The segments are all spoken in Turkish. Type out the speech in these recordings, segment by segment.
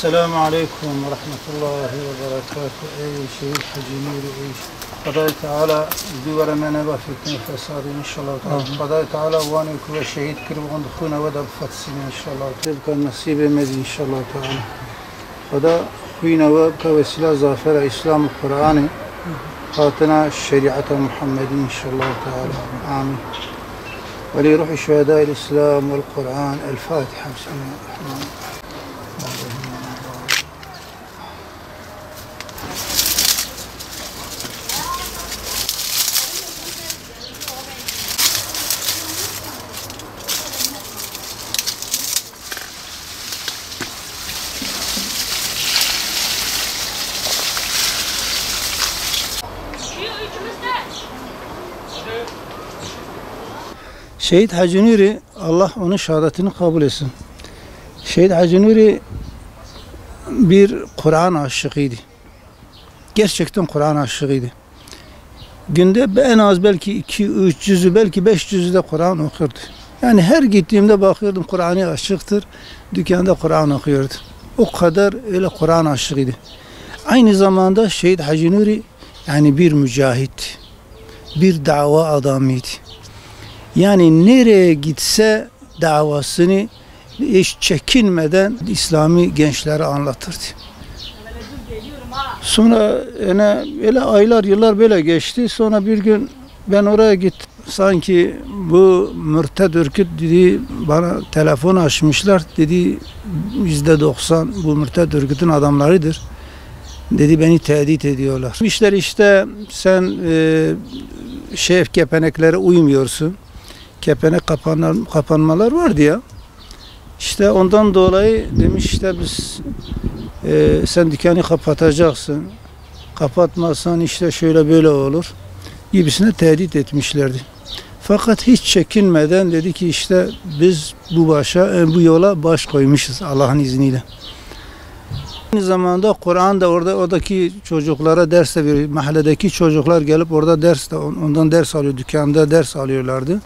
Esselamu Aleyküm ve Rahmetullahi ve Berekatuhu. Ey şehit Hacı Nuri, ey Kadai Teala duvara meneba fitne fesadi inşallah. Kadai Teala vani ve şehit kırvğın dukhuna ve da fatsine inşallah. Tebka nasip emedi inşallah Teala. Kada huyna ve bka vesila zafera İslam-ı Kur'an'ı hatına şeriat-ı Muhammed'i inşallah Teala. Amin. Ve li ruhi şühedâ-i İslam vel Kur'an. El Fatiha. Bismillahirrahmanirrahim. Şehit Hacı Nuri, Allah onun şehadetini kabul etsin. Şehit Hacı Nuri bir Kur'an aşıkıydı. Gerçekten Kur'an aşıkıydı. Günde en az belki 2-3 cüzü, belki 5 cüzü de Kur'an okurdu. Yani her gittiğimde bakıyordum Kur'an'ı aşıktır. Dükkanda Kur'an okuyordu. O kadar öyle Kur'an aşıkıydı. Aynı zamanda Şehit Hacı Nuri yani bir mücahit, bir dava adamıydı. Yani nereye gitse davasını hiç çekinmeden İslami gençlere anlatırdı. Sonra öyle aylar yıllar böyle geçti. Sonra bir gün ben oraya gittim. Sanki bu mürted örgüt dedi, bana telefon açmışlar. Dedi %90 bu mürted örgütün adamlarıdır. Dedi beni tehdit ediyorlar. İşler işte sen kepeneklere uymuyorsun. Kepenek kapanmalar vardı ya. İşte ondan dolayı demiş işte biz sen dükkanı kapatacaksın. Kapatmazsan işte şöyle böyle olur gibisine tehdit etmişlerdi. Fakat hiç çekinmeden dedi ki işte biz bu yola baş koymuşuz Allah'ın izniyle. Aynı zamanda Kur'an da oradaki çocuklara ders de veriyor. Mahalledeki çocuklar gelip orada ondan ders alıyor. Dükkanda ders alıyorlardı.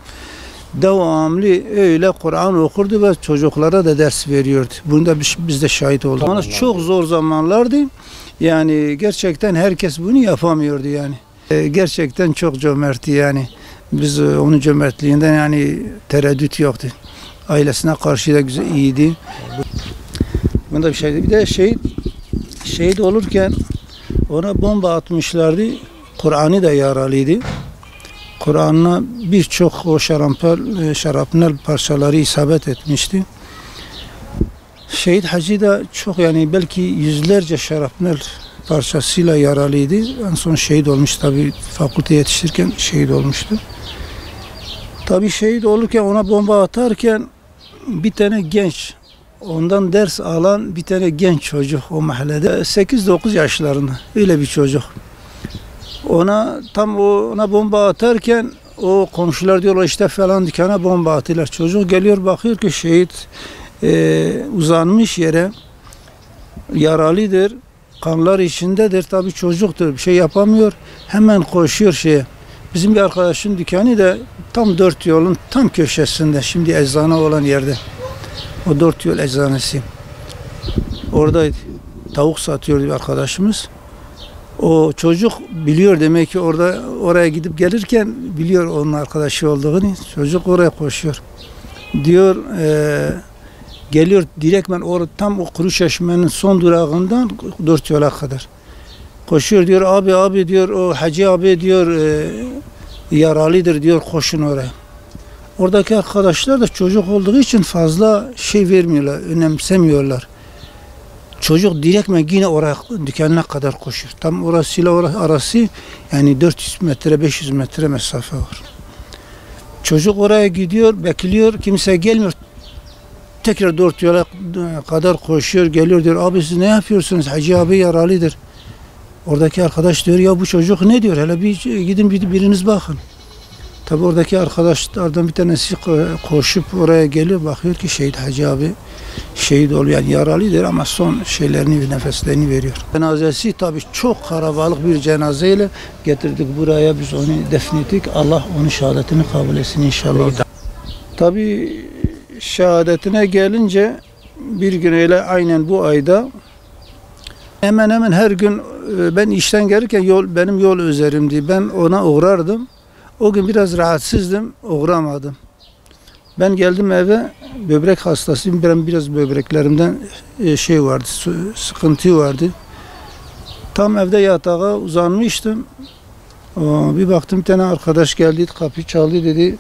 Devamlı öyle Kur'an okurdu ve çocuklara da ders veriyordu. Bunda biz de şahit olduk. Ama çok zor zamanlardı. Yani gerçekten herkes bunu yapamıyordu yani. Gerçekten çok cömertti yani. Biz onun cömertliğinden yani tereddüt yoktu. Ailesine karşı da güzel iyiydi. Bunda bir şeydi. Bir de şehit olurken ona bomba atmışlardı. Kur'an'ı da yaralıydı. Kur'an'ına birçok o şarapnel parçaları isabet etmişti. Şehit Hacı da çok yani belki yüzlerce şarapnel parçasıyla yaralıydı. En son şehit olmuş tabi fakülte yetiştirirken şehit olmuştu. Tabi şehit olurken ona bomba atarken bir tane genç ondan ders alan bir tane genç çocuk o mahallede 8-9 yaşlarında öyle bir çocuk. Ona bomba atarken o komşular diyorlar işte falan dükkana bomba atıyorlar. Çocuk geliyor bakıyor ki şehit uzanmış yere yaralıdır. Kanlar içindedir. Tabii çocuktur. Bir şey yapamıyor. Hemen koşuyor şeye. Bizim bir arkadaşın dükkanı da tam 4 yolun tam köşesinde. Şimdi eczane olan yerde. O 4 yol eczanesi. Oradaydı. Tavuk satıyordu bir arkadaşımız. O çocuk biliyor demek ki oraya gidip gelirken biliyor onun arkadaşı olduğunu. Çocuk oraya koşuyor. Diyor geliyor direktmen tam o Kuruçeşme'nin son durağından 4 yola kadar. Koşuyor diyor abi diyor o Hacı abi diyor yaralıdır diyor koşun oraya. Oradaki arkadaşlar da çocuk olduğu için fazla şey vermiyorlar, önemsemiyorlar. Çocuk direktmen yine oraya dükkanına kadar koşuyor. Tam orasıyla arası yani 400 metre 500 metre mesafe var. Çocuk oraya gidiyor, bekliyor, kimse gelmiyor. Tekrar 4 yola kadar koşuyor, geliyor diyor abi siz ne yapıyorsunuz? Hacı abi yaralıdır. Oradaki arkadaş diyor ya bu çocuk ne diyor? Hele bir gidin biriniz bakın. Tabi oradaki arkadaşlardan bir tanesi koşup oraya geliyor, bakıyor ki Şehit Hacı abi şehit oluyor. Yani yaralıdır ama son nefeslerini veriyor. Cenazesi tabi çok kalabalık bir cenazeyle getirdik buraya, biz onu defnettik. Allah onun şehadetini kabul etsin inşallah. Tabi şehadetine gelince bir gün öyle aynen bu ayda hemen hemen her gün ben işten gelirken benim yol üzerimdi. Ben ona uğrardım. O gün biraz rahatsızdım, uğramadım. Ben geldim eve, böbrek hastasıyım. Ben biraz böbreklerimden şey vardı, sıkıntı vardı. Tam evde yatağa uzanmıştım. Bir baktım bir tane arkadaş geldi, kapıyı çaldı, dedi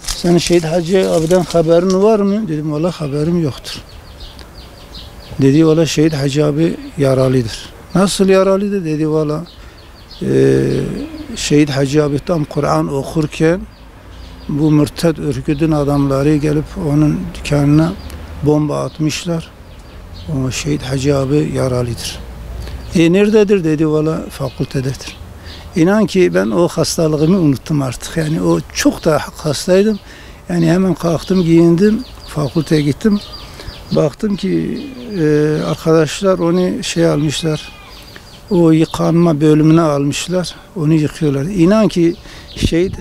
senin Şehit Hacı abiden haberin var mı? Dedim valla haberim yoktur. Dedi valla Şehit Hacı abi yaralıdır. Nasıl yaralıdır? Dedi valla Şehit Hacı abi tam Kur'an okurken bu mürted örgütün adamları gelip onun dükkanına bomba atmışlar. O Şehit Hacı abi yaralıdır. Nerededir? Dedi valla fakültededir. İnan ki ben o hastalığımı unuttum artık. Yani o çok da hastaydım. Yani hemen kalktım, giyindim, fakülteye gittim. Baktım ki arkadaşlar onu şey almışlar. O yıkanma bölümüne almışlar. Onu yıkıyorlar. İnan ki şehit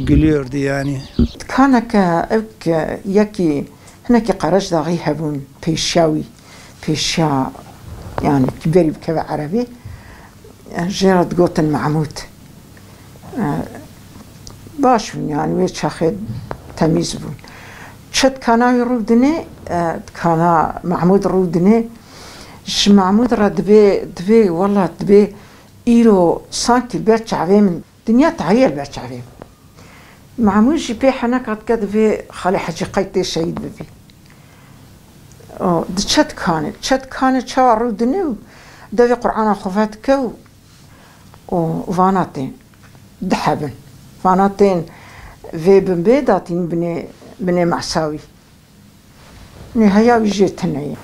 gülüyordu yani. Kanaka evk yaki هناك قرش داغي هبون بيشاوي بيشا يعني كبير بكذا عربي جيرد قوتن معمود باشون يعني ويش أخذ تميز بون شد كانا يرودني كانا محمود رودني ش محمود را دبي والله دبي إيرو سانتي البيت شعبي من دنيا تعير البيت شعبي محمود جبي حنا قد كدبي خالي حجي قيتي شهيد ببي شد كانت شو رودني دبي قرآن خفاتك وفاناتين دحبن فاناتين في بنبيداتين بني معساوي نهاية وجيتنا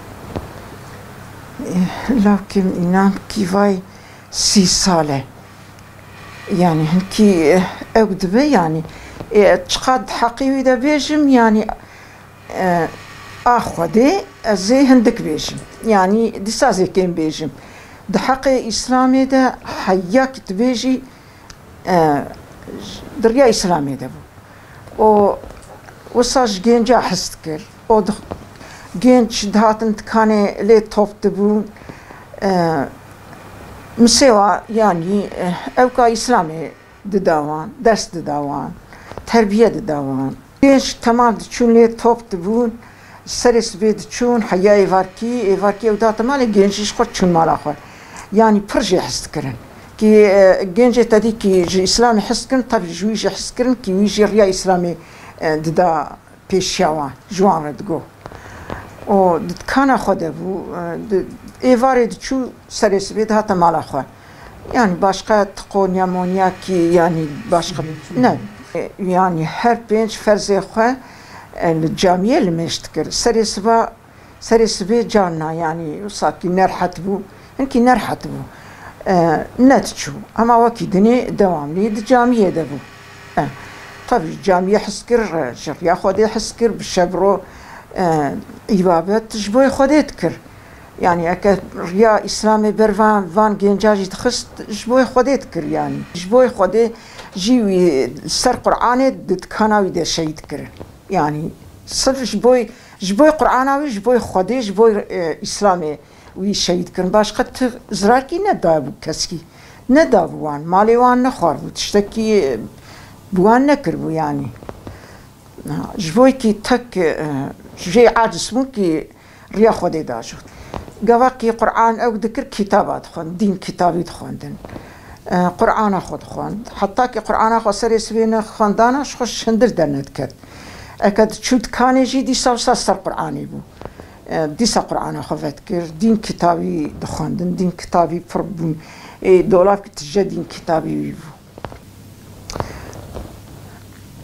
لكن إنام كيفاي 6 سالة يعني هنكي أقدبي يعني تقاد حقيوي دا بيجم يعني أخوذي زي هندك بيجم يعني دي سازي كين بيجم ده حقي إسلامي ده حياك تبيجي دريا إسلامي ده بو وصاج جينجا حستكر او جينج دهاتن تكاني لي توب تبون مسيوا يعني اوكا إسلامي دداوان درس دداوان تربية دداوان جينج تمام تشون لي توب تبون سرس بيد تشون حيا إيفاركي ودات مالي جينجيش خود تشون مالا خود يعني برجي حستكرن كي جينجي تدي كي جي إسلامي حستكرن طب جويجي حستكرن كي ويجي ريا إسلامي ددا بيشيوان جوان ردقو و دد كان خوده بو إيفاري دشو سرس بيد هاتا مالا خود يعني باشقا تقونيا مونيا كي يعني باشقا نه يعني هر بينج فرزي خود الجامعة اللي مشتكر سرسبة جانا يعني وصاكي نرحت بو إنكي نرحت بو نتشو أما وكي دني دوام لي الجامعة دبو طب الجامعة حسكر شريا خودي حسكر بالشبرو إبابات تجبوي خودي تكر يعني أكا ريا إسلامي برفان فان جنجاجي تخست جبوي خودي تكر يعني جبوي خودي جيوي سر قرآني دد كاناوي ده شيء تكر يعني صرف جبوي قرآناوي جبوي خودي جبوي إسلامي وي شهيد كرن باش قد زراكي ندابو كسكي ندابوان ماليوان نخاربو تشتكي بوان نكربو يعني جبوي كي تك جي عاجز ممكن ريا خودي داجو قواكي قرآن أو ذكر كتابات خون دين كتابي خواندن قرآن خود خواند حتى كي قرآن خود سري سبينا خواندانا شخص هندر درنت كرد أكاد شود كاني جي دي سر قرآني بو ديسا قرآن خفت كر دين كتابي دخاندن دين كتابي فربون دولاب كتجا دين كتابي بيبو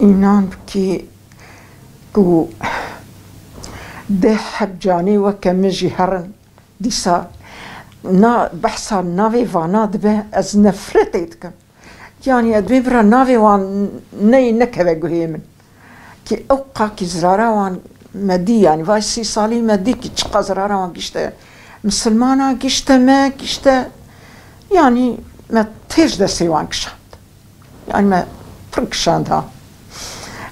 إنان كي كو ده حبجاني وكمجي هرن ديسا نا بحثا نافي فانا دبه از نفرتيتكم يعني ادبي برا نافي وان ني نكبه قهيمن كي اوقا كي زرارا وان مدي يعني واي 6 سالي مدي كي تشقى زرارا وان قشتا مسلمانا قشتا ما قشتا يعني ما تيج دا سيوان كشاند يعني ما فرق شاندها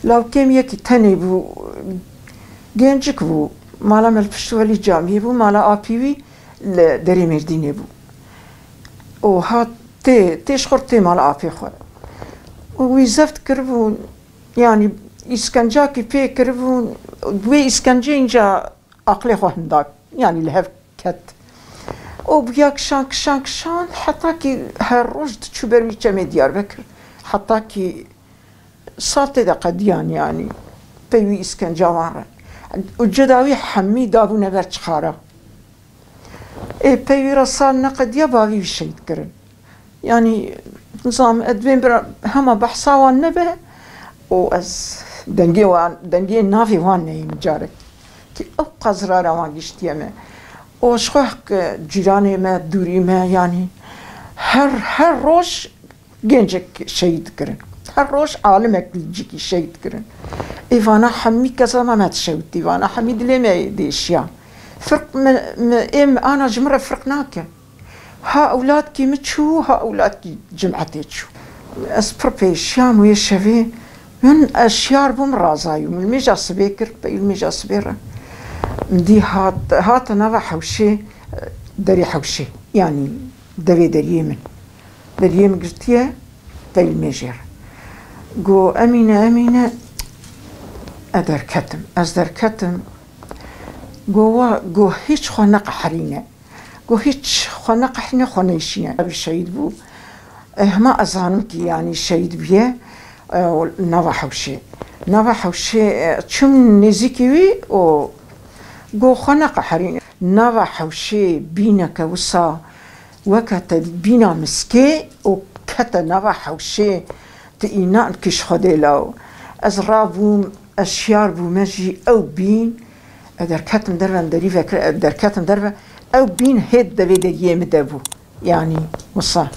لو كيم يكي تاني بو جنجك بو مالا ملپشتولی جامعه بو مالا آپیوی لدری مردینه بو و هات تیش خورد مالا آپی خور و زفت کربون يعني إسكنجا كي كربون دوي إسكنجا إنجا عقلي خو هنداك يعني لهف كت وبياك شان حتى كي هالرشد شو برمي جمع ديار بكر حتى كي صارت دا قديان يعني بيوي إسكنجا وارا وجداوي حمي دابو نبرت خارا بيوي رسال نقد يباوي بشيء كرن يعني نظام أدوين هما بحثا والنبه وأز دنگی نافی وان نیم جاره که او قزرار وان گشتیه ما و شخوه جیرانی ما دوری ما یعنی هر روش گنجک شهید کرن هر روش عالم اکلیجی شهید کرن ایوانا حمی کسا ما متشود ایوانا حمی دلی ما دیشیان فرق انا جمره فرق ناکه ها اولاد کی مچو ها اولاد کی جمعتی چو از پرپیشیان و یشوی من أشيار بوم رازايو من الميجا سبيكر بقى الميجا سبيرة دي هات نضع حوشي دري حوشي يعني دري يمن قلتيه بقى الميجر قو أمينة أدر كتم قو هيش خنق حرينة قو هيش خنق حرينة خنيشينة بالشهيد بو ما أظنك يعني الشهيد بيه نوا حوشي چون نزيكي و جو خنق حرين نوا حوشي بينا كوسا وكت بينا مسكي و كت نوا حوشي تينا كش خديلاو ازرابو اشيار بو مجي او بين ادر كتم دربن دريفه ادر كتم دربه او بين هيد دبي ديم دبو يعني وصا